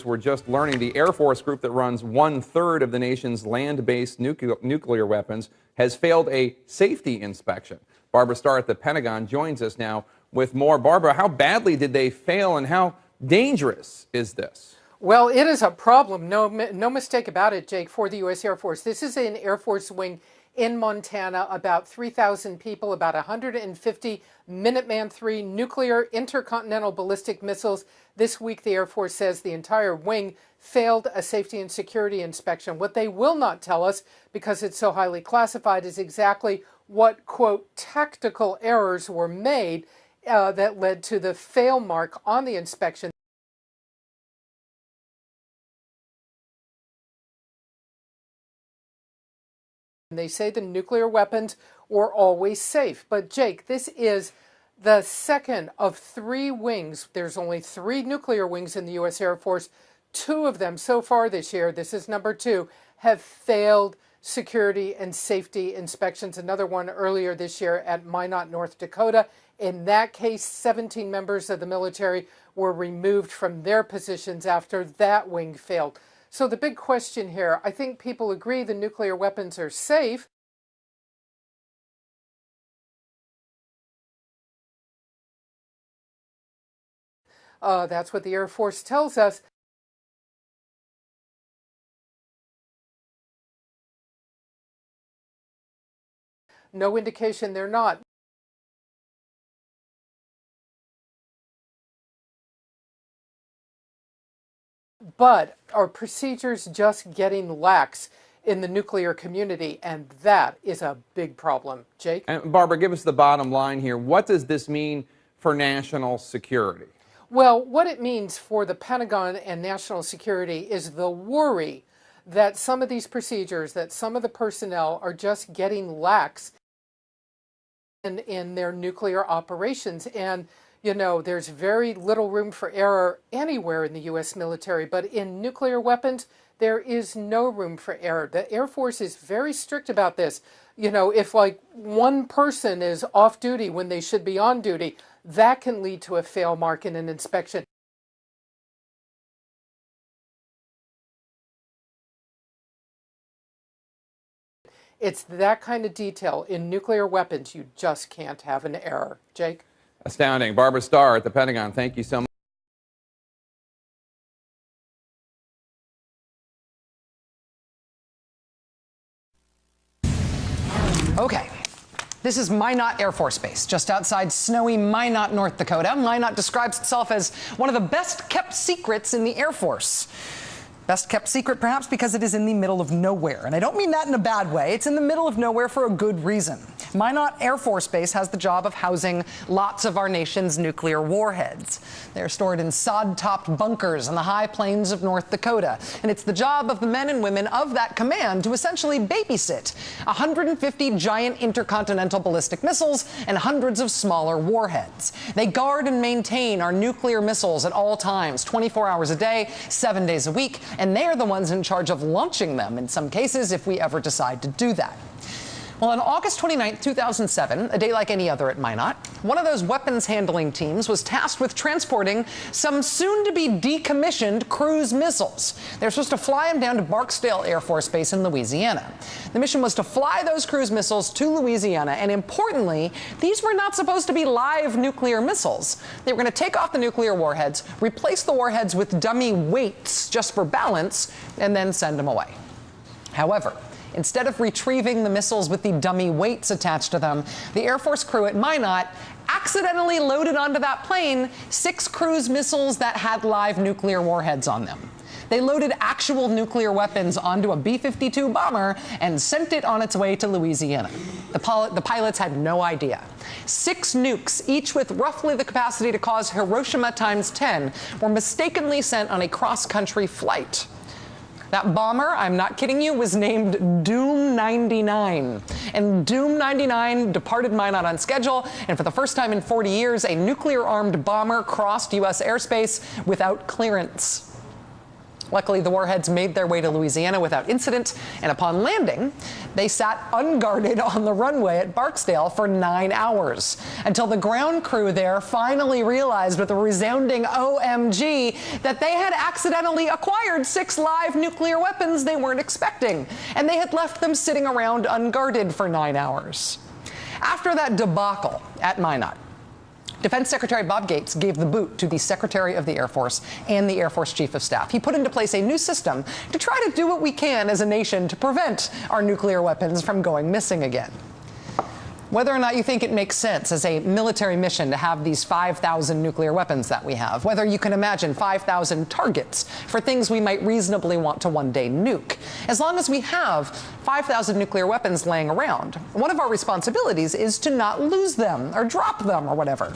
We're just learning the Air Force group that runs 1/3 of the nation's land-based nuclear weapons has failed a safety inspection. Barbara Starr at the Pentagon joins us now with more. Barbara, how badly did they fail and how dangerous is this? Well, it is a problem, no mistake about it, Jake, for the U.S. Air Force. This is an Air Force wing in Montana, about 3,000 people, about 150 Minuteman III nuclear intercontinental ballistic missiles. This week, the Air Force says the entire wing failed a safety and security inspection. What they will not tell us, because it's so highly classified, is exactly what, quote, tactical errors were made that led to the fail mark on the inspection. They say the nuclear weapons were always safe. But Jake, this is the second of 3 wings. There's only 3 nuclear wings in the U.S. Air Force. 2 of them so far this year, this is number 2, have failed security and safety inspections. Another one earlier this year at Minot, North Dakota. In that case, 17 members of the military were removed from their positions after that wing failed. So the big question here, I think people agree the nuclear weapons are safe. That's what the Air Force tells us. No indication they're not. But are procedures just getting lax in the nuclear community? And that is a big problem. Jake? And Barbara, give us the bottom line here. What does this mean for national security? Well, what it means for the Pentagon and national security is the worry that some of these procedures, that some of the personnel are just getting lax in their nuclear operations. And you know, there's very little room for error anywhere in the U.S. military, but in nuclear weapons, there is no room for error. The Air Force is very strict about this. You know, if like one person is off duty when they should be on duty, that can lead to a fail mark in an inspection. It's that kind of detail in nuclear weapons. You just can't have an error. Jake? Astounding. Barbara Starr at the Pentagon, thank you so much. Okay. This is Minot Air Force Base, just outside snowy Minot, North Dakota. Minot describes itself as one of the best-kept secrets in the Air Force. Best kept secret, perhaps, because it is in the middle of nowhere. And I don't mean that in a bad way. It's in the middle of nowhere for a good reason. Minot Air Force Base has the job of housing lots of our nation's nuclear warheads. They're stored in sod-topped bunkers in the high plains of North Dakota. And it's the job of the men and women of that command to essentially babysit 150 giant intercontinental ballistic missiles and hundreds of smaller warheads. They guard and maintain our nuclear missiles at all times, 24 hours a day, 7 days a week. And they are the ones in charge of launching them in some cases if we ever decide to do that. Well, on August 29, 2007, a day like any other at Minot, one of those weapons handling teams was tasked with transporting some soon-to-be decommissioned cruise missiles. They're supposed to fly them down to Barksdale Air Force Base in Louisiana. The mission was to fly those cruise missiles to Louisiana, and importantly, these were not supposed to be live nuclear missiles. They were going to take off the nuclear warheads, replace the warheads with dummy weights just for balance, and then send them away. However, instead of retrieving the missiles with the dummy weights attached to them, the Air Force crew at Minot accidentally loaded onto that plane 6 cruise missiles that had live nuclear warheads on them. They loaded actual nuclear weapons onto a B-52 bomber and sent it on its way to Louisiana. The pilots had no idea. 6 nukes, each with roughly the capacity to cause Hiroshima times 10, were mistakenly sent on a cross-country flight. That bomber, I'm not kidding you, was named Doom 99. And Doom 99 departed Minot on schedule, and for the first time in 40 years, a nuclear-armed bomber crossed U.S. airspace without clearance. Luckily, the warheads made their way to Louisiana without incident, and upon landing, they sat unguarded on the runway at Barksdale for 9 hours, until the ground crew there finally realized with a resounding OMG that they had accidentally acquired 6 live nuclear weapons they weren't expecting, and they had left them sitting around unguarded for 9 hours. After that debacle at Minot, Defense Secretary Bob Gates gave the boot to the Secretary of the Air Force and the Air Force Chief of Staff. He put into place a new system to try to do what we can as a nation to prevent our nuclear weapons from going missing again. Whether or not you think it makes sense as a military mission to have these 5,000 nuclear weapons that we have, whether you can imagine 5,000 targets for things we might reasonably want to one day nuke, as long as we have 5,000 nuclear weapons laying around, one of our responsibilities is to not lose them or drop them or whatever.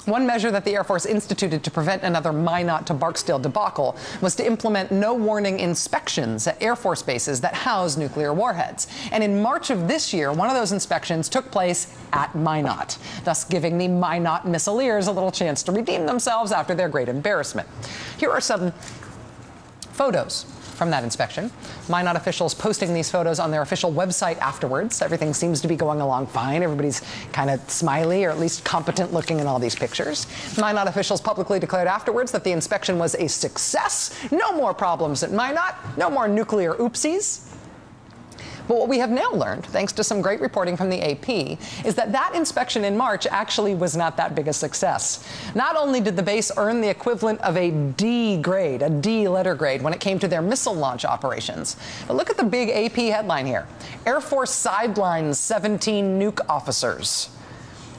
One measure that the Air Force instituted to prevent another Minot to Barksdale debacle was to implement no-warning inspections at Air Force bases that house nuclear warheads. And in March of this year, one of those inspections took place at Minot, thus giving the Minot missileers a little chance to redeem themselves after their great embarrassment. Here are some photos from that inspection. Minot officials posting these photos on their official website afterwards. Everything seems to be going along fine. Everybody's kind of smiley, or at least competent looking in all these pictures. Minot officials publicly declared afterwards that the inspection was a success. No more problems at Minot. No more nuclear oopsies. But what we have now learned, thanks to some great reporting from the AP, is that that inspection in March actually was not that big a success. Not only did the base earn the equivalent of a D grade, a D letter grade, when it came to their missile launch operations, but look at the big AP headline here. Air Force sidelines 17 nuke officers.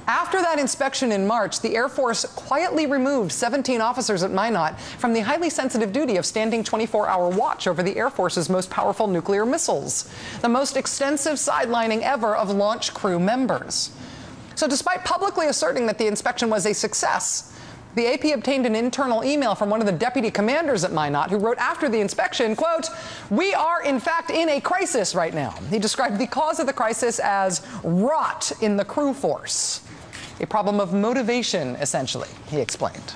After that inspection in March, the Air Force quietly removed 17 officers at Minot from the highly sensitive duty of standing 24-hour watch over the Air Force's most powerful nuclear missiles, the most extensive sidelining ever of launch crew members. So despite publicly asserting that the inspection was a success, the AP obtained an internal email from one of the deputy commanders at Minot who wrote after the inspection, quote, "We are in fact in a crisis right now." He described the cause of the crisis as rot in the crew force. A problem of motivation, essentially, he explained.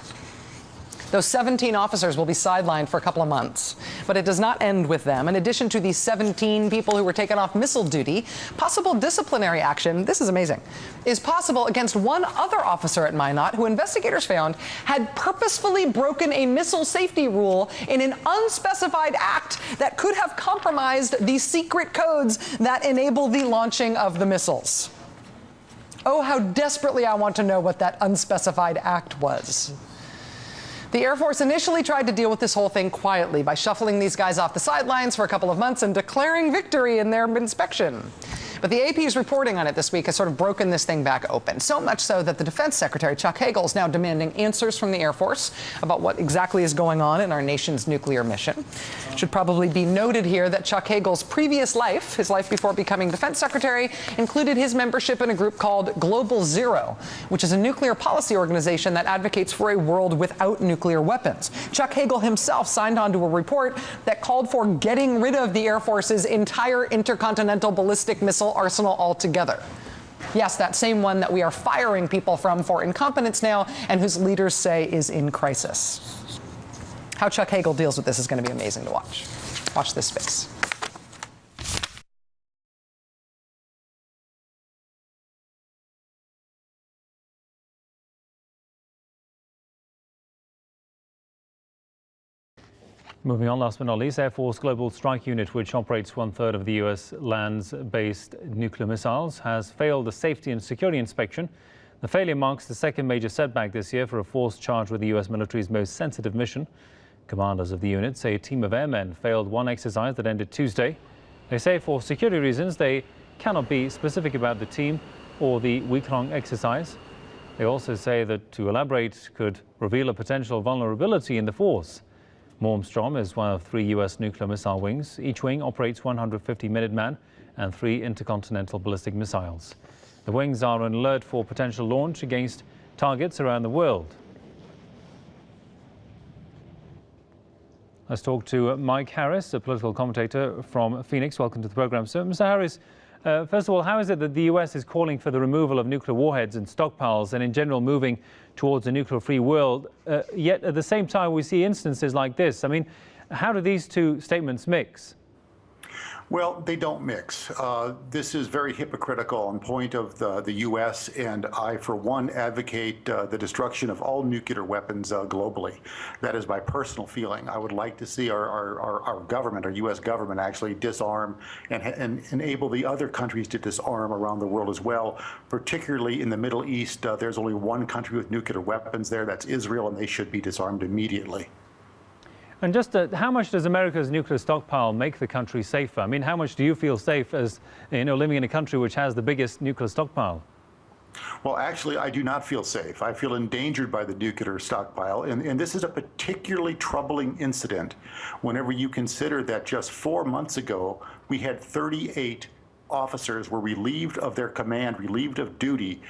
Those 17 officers will be sidelined for a couple of months, but it does not end with them. In addition to the 17 people who were taken off missile duty, possible disciplinary action, this is amazing, is possible against one other officer at Minot who investigators found had purposefully broken a missile safety rule in an unspecified act that could have compromised the secret codes that enable the launching of the missiles. Oh, how desperately I want to know what that unspecified act was. The Air Force initially tried to deal with this whole thing quietly by shuffling these guys off the sidelines for a couple of months and declaring victory in their inspection. But the AP's reporting on it this week has sort of broken this thing back open, so much so that the Defense Secretary, Chuck Hagel, is now demanding answers from the Air Force about what exactly is going on in our nation's nuclear mission. It should probably be noted here that Chuck Hagel's previous life, his life before becoming Defense Secretary, included his membership in a group called Global Zero, which is a nuclear policy organization that advocates for a world without nuclear weapons. Chuck Hagel himself signed on to a report that called for getting rid of the Air Force's entire intercontinental ballistic missile arsenal altogether. Yes, that same one that we are firing people from for incompetence now and whose leaders say is in crisis. How Chuck Hagel deals with this is going to be amazing to watch. Watch this space. Moving on, last but not least, Air Force Global Strike Unit, which operates 1/3 of the U.S. land-based nuclear missiles, has failed a safety and security inspection. The failure marks the second major setback this year for a force charged with the U.S. military's most sensitive mission. Commanders of the unit say a team of airmen failed one exercise that ended Tuesday. They say for security reasons they cannot be specific about the team or the week-long exercise. They also say that to elaborate could reveal a potential vulnerability in the force. Malmstrom is one of 3 U.S. nuclear missile wings. Each wing operates 150 Minuteman and 3 intercontinental ballistic missiles. The wings are on alert for potential launch against targets around the world. Let's talk to Mike Harris, a political commentator from Phoenix. Welcome to the program, sir. Mr. Harris, First of all, how is it that the US is calling for the removal of nuclear warheads and stockpiles and in general moving towards a nuclear-free world, yet at the same time we see instances like this? I mean, how do these two statements mix? Well, they don't mix. This is very hypocritical on point of the U.S., and I, for one, advocate the destruction of all nuclear weapons globally. That is my personal feeling. I would like to see our government, our U.S. government, actually disarm and enable the other countries to disarm around the world as well, particularly in the Middle East. There's only one country with nuclear weapons there, that's Israel, and they should be disarmed immediately. And just how much does America's nuclear stockpile make the country safer? I mean, how much do you feel safe as, living in a country which has the biggest nuclear stockpile? Well, actually, I do not feel safe. I feel endangered by the nuclear stockpile. And this is a particularly troubling incident whenever you consider that just 4 months ago, we had 38 officers were relieved of their command, relieved of duty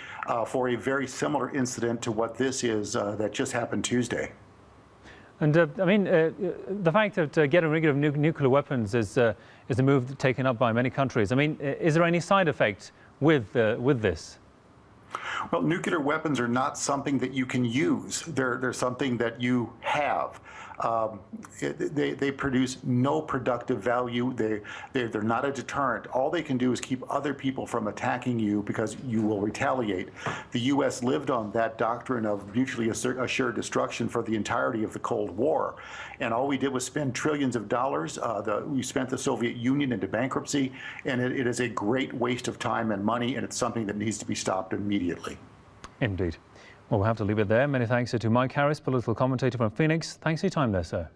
for a very similar incident to what this is that just happened Tuesday. And the fact that getting rid of nuclear weapons is a move taken up by many countries. I mean, is there any side effect with this? Well, nuclear weapons are not something that you can use. They're something that you have. They produce no productive value. They're not a deterrent. All they can do is keep other people from attacking you because you will retaliate. The U.S. lived on that doctrine of mutually assured destruction for the entirety of the Cold War. And all we did was spend trillions of dollars. We spent the Soviet Union into bankruptcy, and it is a great waste of time and money, and it's something that needs to be stopped immediately. Indeed. Well, we'll have to leave it there. Many thanks to Mike Harris, political commentator from Phoenix. Thanks for your time there, sir.